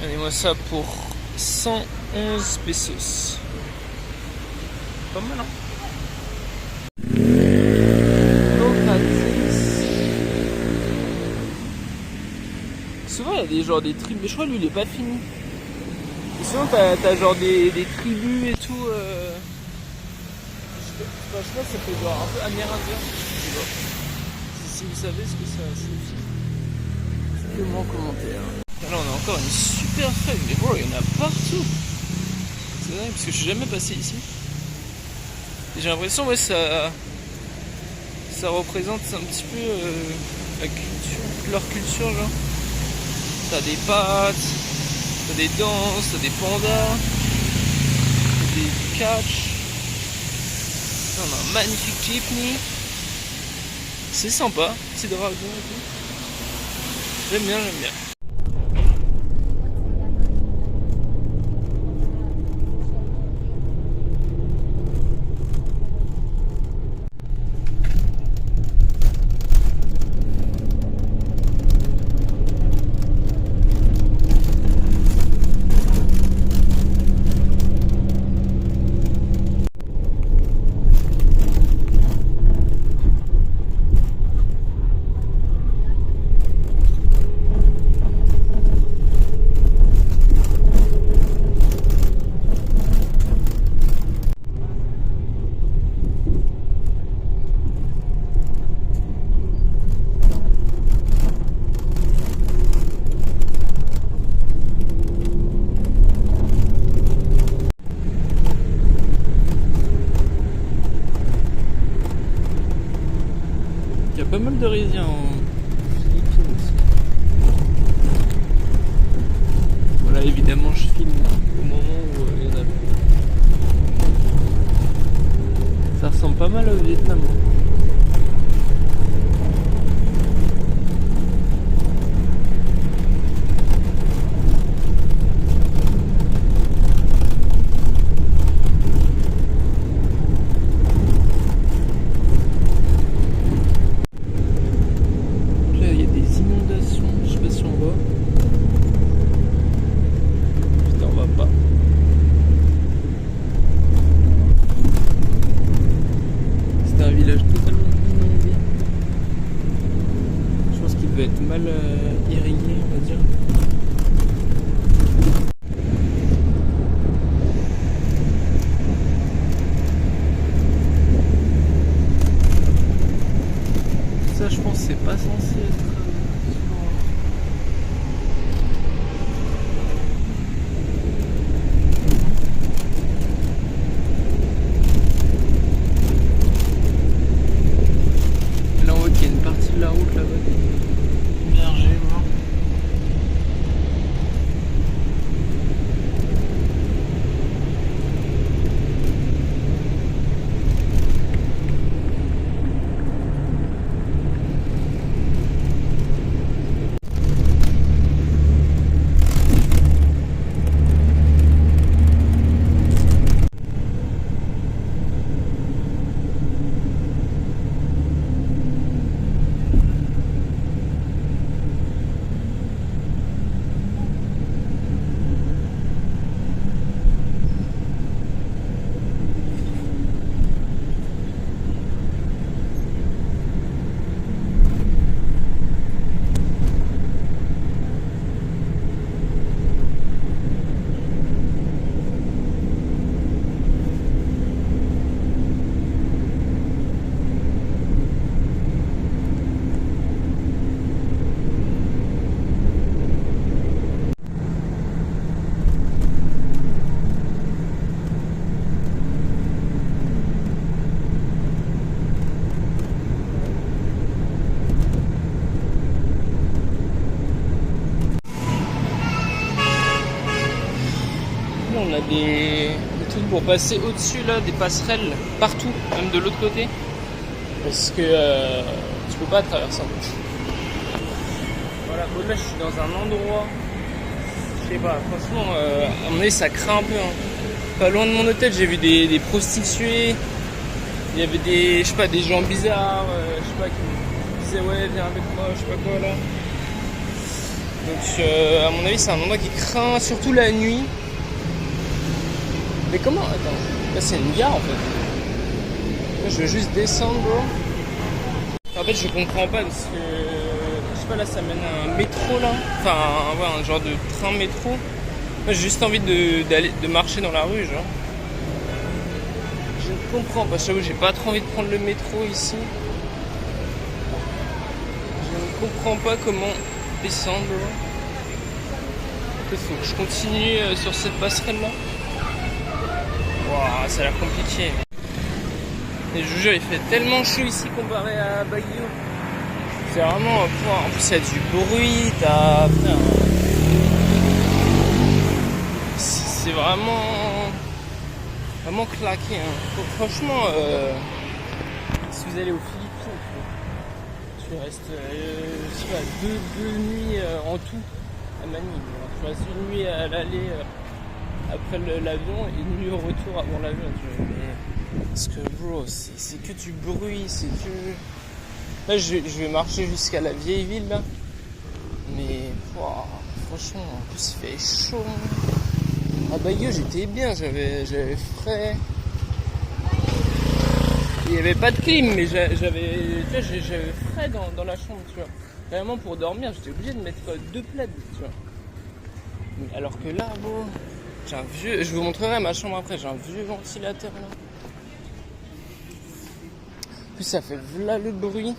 Donnez-moi ça pour 111 pesos. Pas mal, hein? Souvent il y a des genre des tribus, mais je crois que lui il est pas fini. Et souvent t'as genre des tribus et tout. Je sais pas, ça fait genre un peu amérindien. Je sais pas. Si vous savez ce que ça signifie, dites-le-moi en commentaire. Là on a encore une super feuille, mais bro, il y en a partout. C'est dingue parce que je suis jamais passé ici. Et j'ai l'impression ouais ça représente un petit peu la culture, leur culture genre. T'as des pattes, t'as des danses, t'as des pandas, t'as des catchs. On a un magnifique jeepney. C'est sympa, petit dragon et tout. J'aime bien, j'aime bien. Il y a pas mal de rizières en Philippines aussi. Voilà, évidemment, je filme au moment où il y en a plus. Ça ressemble pas mal au Vietnam. Être mal irrigué, on va dire. Ça, je pense, c'est pas censé être. Là, on voit qu'il y a une partie de la route là-bas. On a des trucs pour passer au-dessus là, des passerelles partout, même de l'autre côté. Parce que tu peux pas traverser en fait. Voilà, bon, là je suis dans un endroit, je sais pas, franchement, à mon avis ça craint un peu. Hein. Pas loin de mon hôtel, j'ai vu des prostituées, il y avait des, je sais pas, des gens bizarres, je sais pas, qui me disaient ouais viens avec moi, je sais pas quoi là. Donc à mon avis c'est un endroit qui craint, surtout la nuit. Mais comment? Attends, là c'est une gare en fait. Là, je veux juste descendre, bro. En fait je comprends pas parce que je sais pas, là ça mène à un métro là. Enfin ouais, un genre de train métro. Moi j'ai juste envie de marcher dans la rue, genre. Je ne comprends pas, j'avoue j'ai pas trop envie de prendre le métro ici. Je ne comprends pas comment descendre. Il faut que je continue sur cette passerelle là. Waouh, ça a l'air compliqué. Et je vous jure, il fait tellement chaud ici comparé à Baguio. C'est vraiment... En plus, il y a du bruit, c'est vraiment claqué. Hein. Donc, franchement, si vous allez aux Philippines, tu restes, je sais pas, deux nuits en tout à Manille. Tu restes une nuit à l'aller après l'avion et une nuit au retour avant l'avion. Parce que bro, c'est que du bruit, c'est que... Là je vais marcher jusqu'à la vieille ville là. Mais wow, franchement, en plus il fait chaud. À Baguio j'étais bien, j'avais frais. Il n'y avait pas de clim, mais j'avais frais dans la chambre, tu vois. Vraiment pour dormir, j'étais obligé de mettre 2 plaids, tu vois. Mais alors que là, bro, j'ai un vieux... Je vous montrerai ma chambre après, j'ai un vieux ventilateur là. En plus ça fait là le bruit.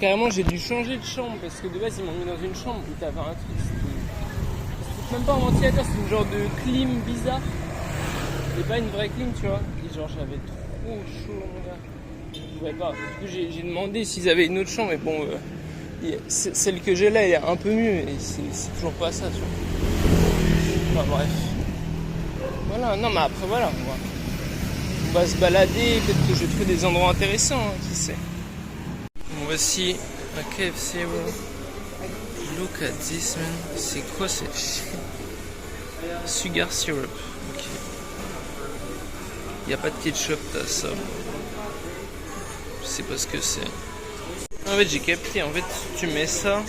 Carrément j'ai dû changer de chambre parce que de base ils m'ont mis dans une chambre où t'avais un truc. C'était même pas un ventilateur, c'est une genre de clim bizarre. C'est pas une vraie clim, tu vois. Et genre j'avais trop chaud mon gars. Je pouvais pas. Du coup j'ai demandé s'ils avaient une autre chambre, mais bon celle que j'ai là elle est un peu mieux et c'est toujours pas ça, tu vois. Enfin bref. Voilà, non mais après voilà, on va se balader, peut-être que je vais trouver des endroits intéressants, hein, qui sait. Bon, voici un KFC, bro. Look at this, man. C'est quoi cette shit? Sugar syrup. Ok. Y a pas de ketchup, t'as ça. Je sais pas ce que c'est. En fait, j'ai capté. En fait, tu mets ça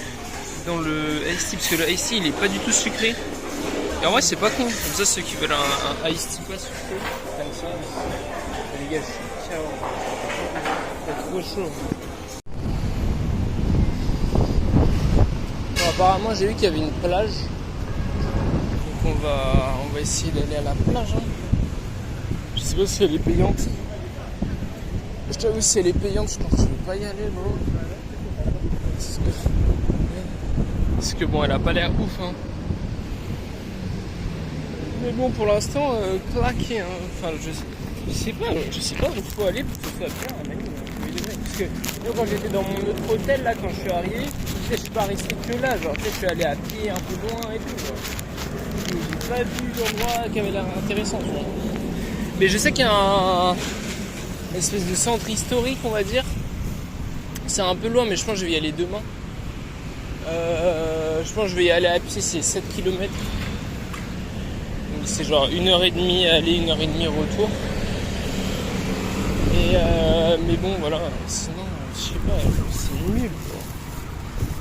dans le iced tea, parce que le iced tea, il est pas du tout sucré. Et en vrai, c'est pas con. Comme ça, ceux qui veulent un iced tea pas sucré, comme ça. Les gars, je suis KO. C'est trop chaud. Bon, apparemment, j'ai vu qu'il y avait une plage. Donc, on va essayer d'aller à la plage. Hein. Je sais pas si elle est payante. Je t'avoue, si elle est payante, je pense que je vais pas y aller, bro. Parce que bon, elle a pas l'air ouf, hein. Mais bon, pour l'instant, claqué, hein. Enfin, je sais pas où il faut aller pour que ce soit bien à Manille. Parce que moi, quand j'étais dans mon autre hôtel, là, quand je suis arrivé, je suis pas resté que là. Genre, je suis allé à pied un peu loin et tout. Genre. J'ai pas vu d'endroit qui avait l'air intéressant, tu vois. Mais je sais qu'il y a une espèce de centre historique, on va dire. C'est un peu loin, mais je pense que je vais y aller demain. Je pense que je vais y aller à pied, c'est 7 km. Donc c'est genre 1h30 aller, 1h30 retour. Mais bon, voilà, sinon, je sais pas, c'est nul, quoi.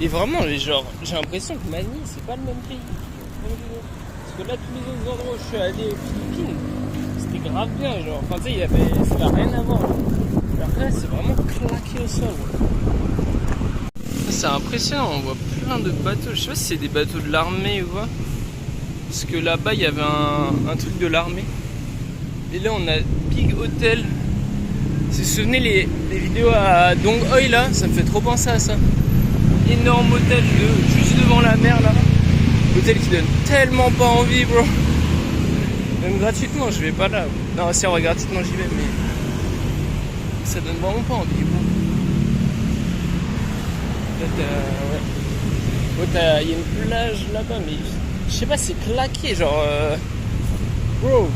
Et vraiment, genre, j'ai l'impression que Manille, c'est pas le même pays. Parce que là, tous les autres endroits où je suis allé aux Philippines, c'était grave bien, genre, enfin, tu sais, ça n'a rien à voir. Alors là, c'est vraiment claqué au sol. C'est impressionnant, on voit plein de bateaux. Je sais pas si c'est des bateaux de l'armée ou quoi. Parce que là-bas, il y avait un truc de l'armée. Et là, on a Big Hotel. Si vous vous souvenez les vidéos à Dong Hoi là, ça me fait trop penser à ça. Énorme hôtel juste devant la mer là. Hôtel qui donne tellement pas envie, bro. Même gratuitement, je vais pas là. Non, si on va gratuitement, j'y vais, mais ça donne vraiment pas envie, bro. Là, il y a une plage là-bas, mais je sais pas, c'est claqué, genre. Bro.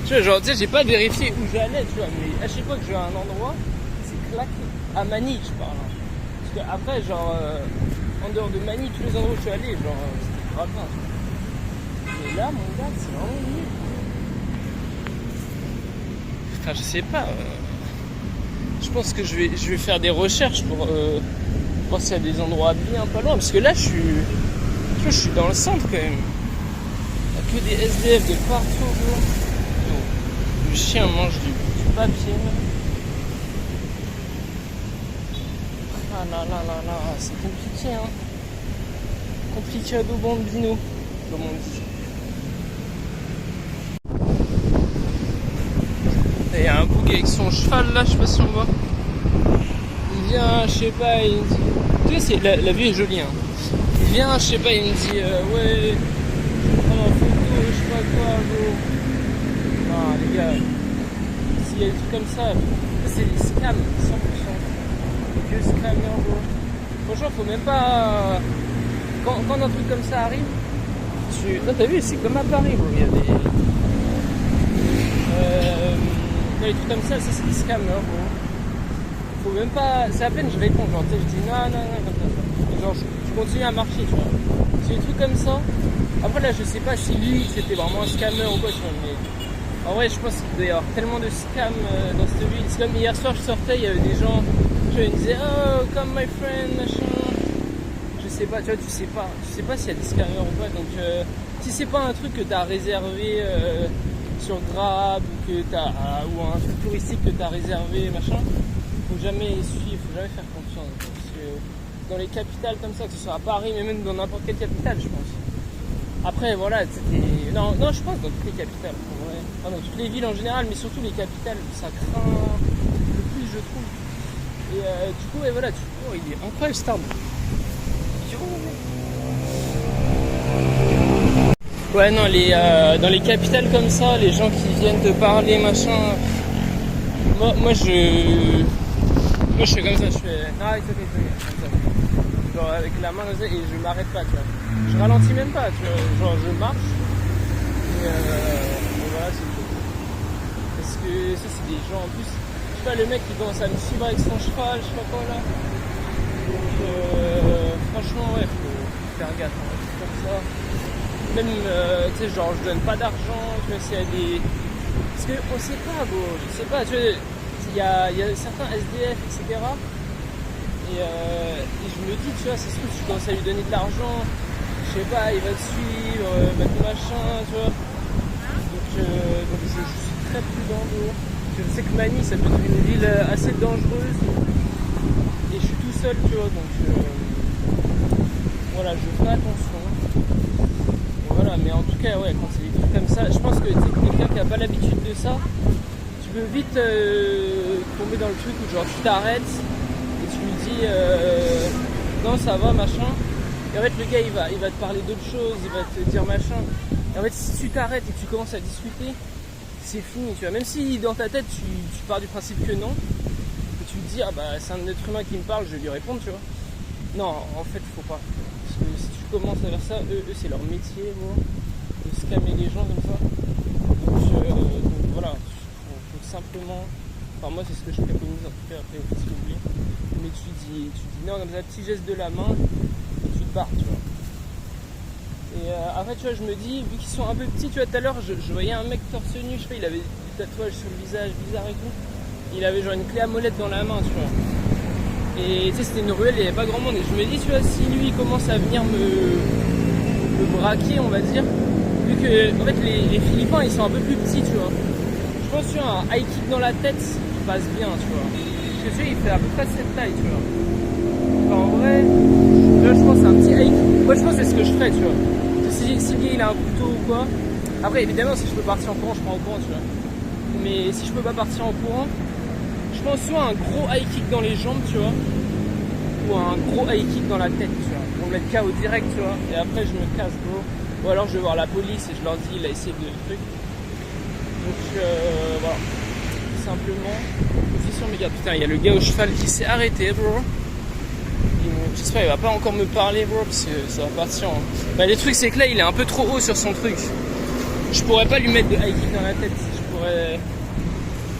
Tu vois, genre, tu sais, j'ai pas vérifié où j'allais, tu vois, mais à chaque fois que je vais à un endroit, c'est claqué. À Manille, je parle. Parce que après, genre, en dehors de Manille, tous les endroits où je suis allé, genre, c'était grave bien. Mais là, mon gars, c'est vraiment nul. Enfin, je sais pas. Je pense que je vais faire des recherches pour voir s'il y a des endroits bien pas loin. Parce que là, je Tu vois, je suis dans le centre quand même. Il y a que des SDF de partout, gros. Le chien mange du papier. Ah là là là là, c'est compliqué, hein. Complicado bambino, comme on dit. Il y a un bouc avec son cheval là, je sais pas si on voit. Il vient, je sais pas, il me dit. Tu sais, la vue est jolie, hein. Il vient, je sais pas, il me dit ouais, je prends ma photo, je sais pas quoi, gros. Non, les gars, s'il y a des trucs comme ça, c'est des scams, 100%. Des vieux scammers, gros. Franchement, faut même pas. Quand un truc comme ça arrive, non, t'as vu, c'est comme à Paris, gros. Il y a des. Les trucs comme ça, c'est des scammers, gros. Faut même pas. C'est à peine je réponds, genre, je dis non, comme ça. Genre, je continue à marcher, tu vois. C'est des trucs comme ça. Après, là, je sais pas si lui, c'était vraiment un scammer ou quoi, tu vois, mais. En vrai, je pense qu'il doit y avoir tellement de scams dans cette ville. C'est comme hier soir, je sortais, il y avait des gens, tu vois, ils me disaient, oh, come my friend, machin. Je sais pas, tu vois, tu sais pas s'il y a des scammers ou pas. Donc, si c'est pas un truc que t'as réservé sur Grab ou ou un truc touristique que t'as réservé, machin, faut jamais suivre, faut jamais faire confiance. Parce que dans les capitales comme ça, que ce soit à Paris, mais même dans n'importe quelle capitale, je pense. Après, voilà, non, je pense dans toutes les capitales, en vrai. Enfin, dans toutes les villes en général, mais surtout les capitales, ça craint le plus, je trouve. Et du coup, et voilà, oh, il est incroyable cet arbre. Ouais, non, dans les capitales comme ça, les gens qui viennent te parler, machin. Moi, je fais comme ça, je fais. Ah, c'est ok, comme ça. Genre avec la main et je m'arrête pas, tu vois. Je ralentis même pas, tu vois. Genre, je marche. Et voilà, c'est tout. Parce que ça, c'est des gens en plus. Je sais pas, le mec qui commence à me suivre avec son cheval, je sais pas quoi là. Donc, franchement, ouais, faut faire gaffe, hein, comme ça. Même, tu sais, genre, je donne pas d'argent, tu vois, s'il y a des. Parce qu'on sait pas, gros, je sais pas, tu vois, il y a certains SDF, etc. Et je me dis, tu vois, c'est sûr que tu commences à lui donner de l'argent, je sais pas, il va te suivre, mettre machin, tu vois. Donc je suis très prudent, gros. Je sais que Manille, ça peut être une ville assez dangereuse. Et je suis tout seul, tu vois, donc voilà, je fais attention. Voilà, mais en tout cas, ouais, quand c'est des trucs comme ça, je pense que quelqu'un qui n'a pas l'habitude de ça, tu peux vite tomber dans le truc où genre tu t'arrêtes et tu lui dis non, ça va, machin. Et en fait, le gars il va te parler d'autre chose, il va te dire machin. Et en fait, si tu t'arrêtes et que tu commences à discuter, c'est fini, tu vois. Même si dans ta tête tu pars du principe que non, que tu te dis ah bah c'est un être humain qui me parle, je vais lui répondre, tu vois. Non, en fait, faut pas. Parce que si tu commences à faire ça, eux c'est leur métier, gros, de scammer les gens comme ça. Donc voilà, faut simplement. Enfin, moi, c'est ce que je préconise en tout cas, après, si vous voulez. Mais tu dis non, comme ça, petit geste de la main, et tu te barres, tu vois. Et après, tu vois, je me dis, vu qu'ils sont un peu petits, tu vois, tout à l'heure, je voyais un mec torse nu, je sais pas, il avait des tatouages sur le visage bizarre et tout. Il avait genre une clé à molette dans la main, tu vois. Et tu sais, c'était une ruelle, il n'y avait pas grand monde. Et je me dis, tu vois, si lui il commence à venir me braquer, on va dire, vu que en fait les Philippins ils sont un peu plus petits, tu vois. Je pense que un high kick dans la tête, il passe bien, tu vois. Parce que tu vois, il fait à peu près cette taille, tu vois. Enfin, en vrai, là je pense que c'est un petit high kick. Moi je pense que c'est ce que je ferais, tu vois. Si le gars il a un couteau ou quoi. Après, évidemment, si je peux partir en courant, je prends en courant, tu vois. Mais si je peux pas partir en courant, je pense soit un gros high kick dans les jambes, tu vois, ou un gros high kick dans la tête, tu vois, pour me mettre KO direct, tu vois, et après je me casse, gros. Ou alors je vais voir la police et je leur dis il a essayé de truc. Donc voilà, tout simplement, position méga. Putain, il y a le gars au cheval qui s'est arrêté, bro. J'espère qu'il va pas encore me parler, bro, parce que ça va partir en... Bah, le truc c'est que là il est un peu trop haut sur son truc. Je pourrais pas lui mettre de high kick dans la tête, je pourrais...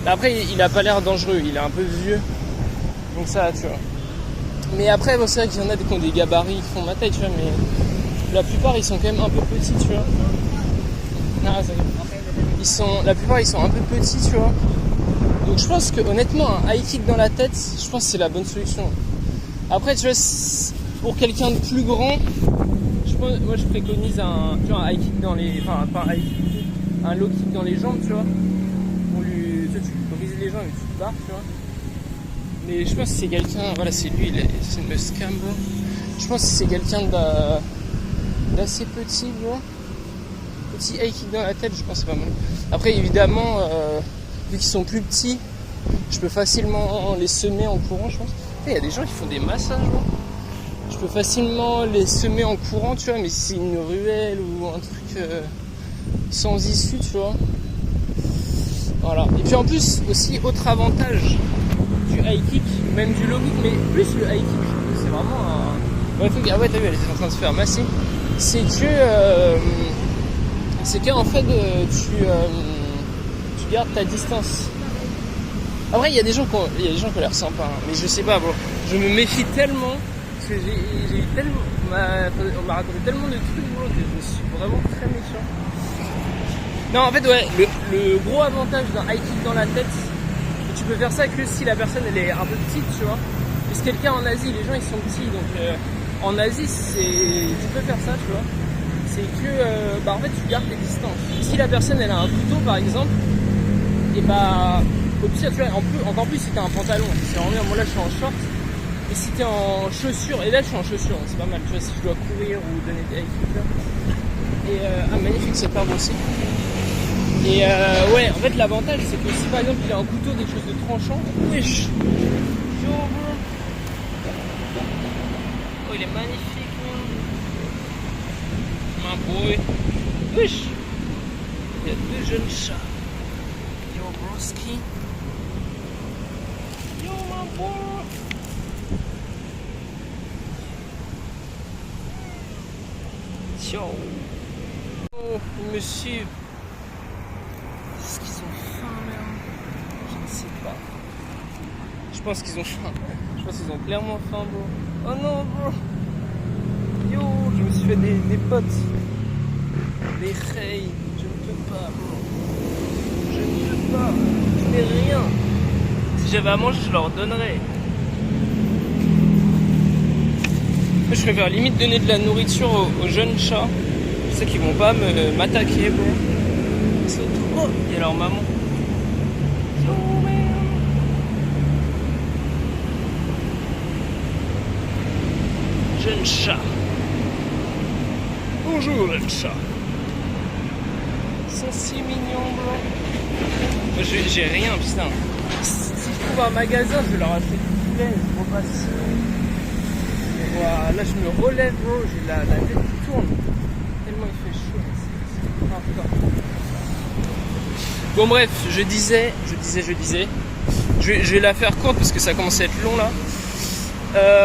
Après, il a pas l'air dangereux, il est un peu vieux, donc ça, tu vois. Mais après, bon, c'est vrai qu'il y en a qui ont des gabarits qui font ma taille, tu vois, mais la plupart, ils sont quand même un peu petits, tu vois. Non, la plupart, ils sont un peu petits, tu vois. Donc je pense que, honnêtement, un high kick dans la tête, je pense que c'est la bonne solution. Après, tu vois, pour quelqu'un de plus grand, je moi je préconise un high kick dans les... Enfin, pas un high kick, un low kick dans les jambes, tu vois. Tu lui brises les jambes et tu te barres, tu vois. Mais je pense que c'est quelqu'un... Voilà, c'est lui, c'est le scam, bro. Je pense que c'est quelqu'un d'assez petit, bro. Petit high kick dans la tête, je pense que c'est pas mal. Après, évidemment, vu qu'ils sont plus petits, je peux facilement les semer en courant, je pense. Il y a des gens qui font des massages, bro. Je peux facilement les semer en courant, tu vois, mais si c'est une ruelle ou un truc sans issue, tu vois. Voilà. Et puis en plus, aussi, autre avantage du high kick, même du low kick, mais plus le high kick, c'est vraiment un... Ouais, ah ouais, t'as vu, elle est en train de se faire masser. C'est qu'en fait, tu gardes ta distance. Après, il y a des gens qui ont l'air sympas, hein, mais je sais pas, bon, je me méfie tellement. Parce que j'ai eu tellement, on m'a raconté tellement de trucs, bro, que je suis vraiment très méchant. Non, en fait, ouais, le gros avantage d'un high kick dans la tête, tu peux faire ça que si la personne elle est un peu petite, tu vois. Parce que quelqu'un en Asie, les gens ils sont petits, donc en Asie tu peux faire ça, tu vois. C'est que, en fait, tu gardes tes distances. Si la personne elle a un couteau par exemple, et au pire, tu vois, encore plus si t'as un pantalon, c'est vraiment bien. Moi là je suis en short. Et si t'es en chaussures, et là je suis en chaussures, c'est pas mal, tu vois, si je dois courir ou donner des high kicks. Et magnifique cette barbe aussi. Et ouais, en fait l'avantage c'est que si par exemple il a un couteau, quelque chose de tranchant, wesh, yo bro. Oh il est magnifique, my boy. Wesh. Il y a deux jeunes chats. Yo broski. Yo my boy. Oh, monsieur. Est-ce qu'ils ont faim, merde? Je ne sais pas. Je pense qu'ils ont faim. Je pense qu'ils ont clairement faim, bro. Oh non, bro. Yo, je me suis fait des potes. Des reilles. Je ne peux pas, bro. Je ne peux pas. Je n'ai rien. Si j'avais à manger, je leur donnerais. Je préfère limite donner de la nourriture aux jeunes chats. Je sais qu'ils vont pas m'attaquer, bro. C'est trop. Il y a leur maman. Jeune chat. Bonjour, jeune chat. Ils sont si mignons, bro. Moi, j'ai rien, putain. Si je trouve un magasin, je vais leur acheter du poulet. Je repasse. Voilà, là je me relève, bro, j'ai la tête qui tourne. Tellement il fait chaud. Ah, putain. Bon bref, je disais. Je vais la faire courte parce que ça commence à être long là.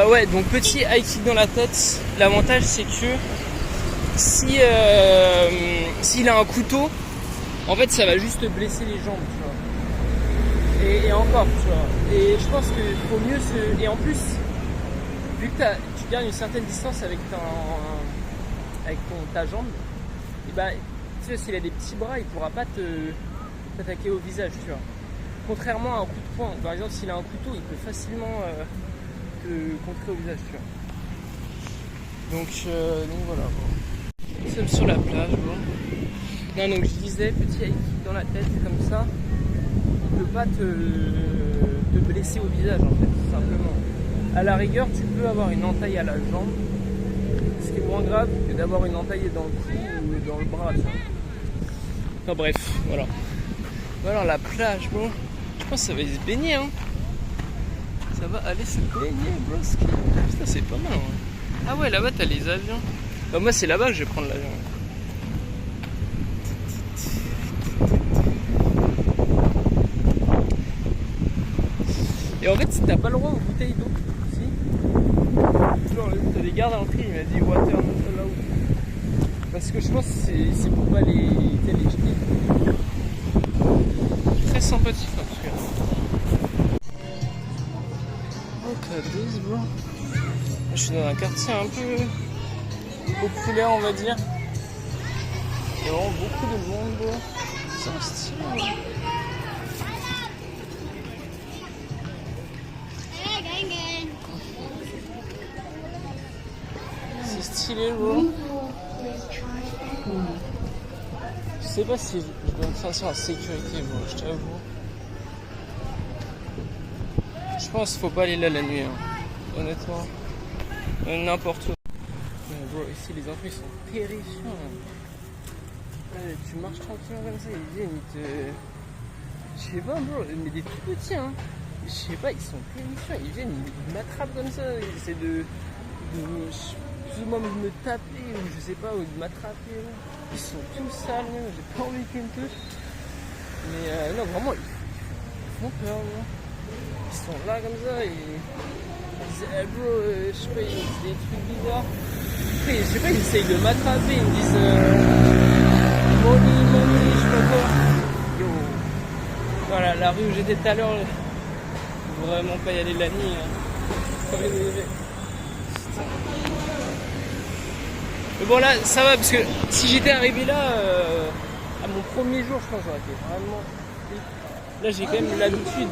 Ouais, donc petit high kick dans la tête. L'avantage c'est que s'il a un couteau, en fait ça va juste blesser les jambes, tu vois. Et encore, tu vois. Et je pense qu'il faut mieux se... Et en plus, vu que tu gardes une certaine distance avec ta jambe, et tu sais, s'il a des petits bras, il pourra pas t'attaquer au visage, tu vois. Contrairement à un coup de poing, par exemple, s'il a un couteau, il peut facilement te contrer au visage, tu vois. Donc voilà. Bon. Nous sommes sur la plage, bon. Non, donc je disais, petit high kick dans la tête, comme ça, il peut pas te blesser au visage, en fait, tout simplement. À la rigueur, tu peux avoir une entaille à la jambe, ce qui est moins grave que d'avoir une entaille dans le cou ou dans le bras. Ça. Enfin bref, voilà. Voilà la plage, bon. Je pense que ça va aller se baigner, hein. Ça va aller se baigner, bro. Putain, c'est pas mal, hein. Ah ouais, là-bas, t'as les avions. Bah, moi, c'est là-bas que je vais prendre l'avion. Et en fait, t'as pas le droit aux bouteilles d'eau. Genre, t'as des gardes à l'entrée, il m'a dit water not allowed. Parce que je pense que c'est pour pas les jeter. Très sympathique en tout cas. Oh, Cadiz, bro. Je suis dans un quartier un peu populaire, on va dire. Il y a vraiment beaucoup de monde, bro. C'est un style. C'est stylé, bro. sais pas si je dois me sentir en sécurité, bro, je t'avoue. Je pense qu'il faut pas aller là la nuit, hein. Honnêtement. N'importe où. Mais bro, ici les enfants ils sont terrifiants. Ouais, tu marches tranquillement comme ça, ils viennent, ils te... Je sais pas bro, mais des tout petits hein. Je sais pas, ils sont terrifiants, ils viennent, ils m'attrapent comme ça, ils essaient de plus ou moins me taper ou je sais pas, ou de m'attraper. Ils sont tous sales, j'ai pas envie qu'ils me touchent. Mais non, vraiment, ils font peur. Bro. Ils sont là comme ça et ils disent, hey bro, je sais pas, ils disent des trucs bizarres. Après, je sais pas, ils essayent de m'attraper, ils me disent money, je sais pas quoi. Yo, voilà, la rue où j'étais tout à l'heure, faut vraiment pas y aller la nuit. Hein. Pas bien élevé. Mais bon là ça va parce que si j'étais arrivé là à mon premier jour je pense que j'aurais été vraiment... Là j'ai quand même l'habitude.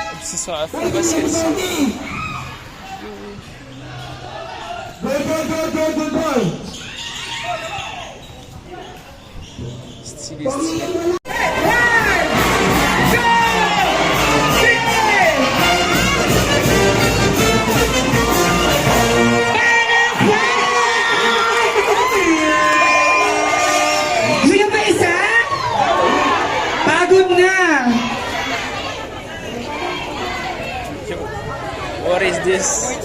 Et puis c'est sur la fin basket ça. Stylé. What is this?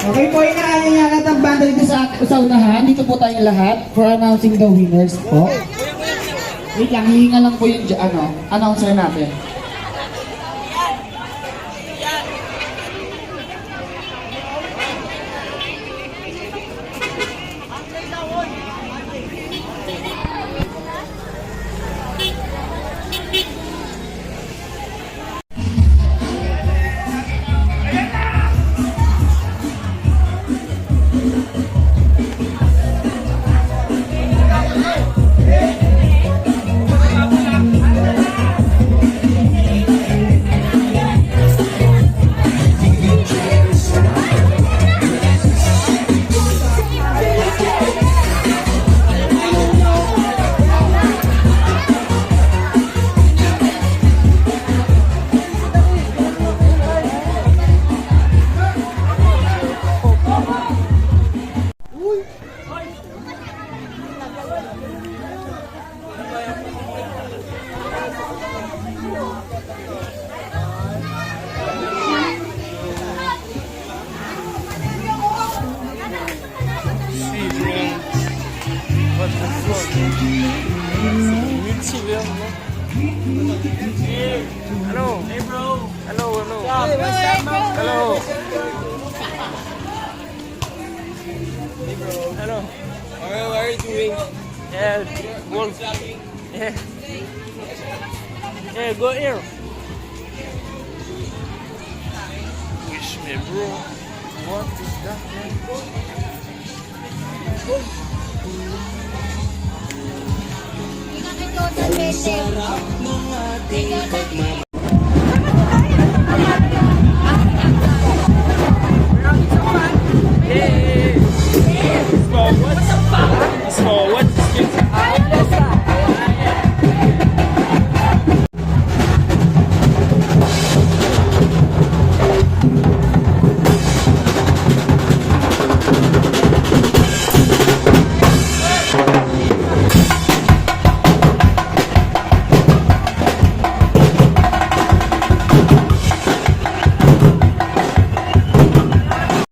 Okay po, inaanyayagat ang banda dito sa unahan. Dito po tayong lahat for announcing the winners po. Wait lang, hihinga lang po yung announcer natin. Multivers, non? Hello. Hey bro. Hello. Hey, what's up, man? Hello. Hey bro. Hello. Alright, what are you doing? Yeah, wolf. Yeah. Yeah, go here. Wish me, bro. What is that, man? Sarap ng ating pagmamahal.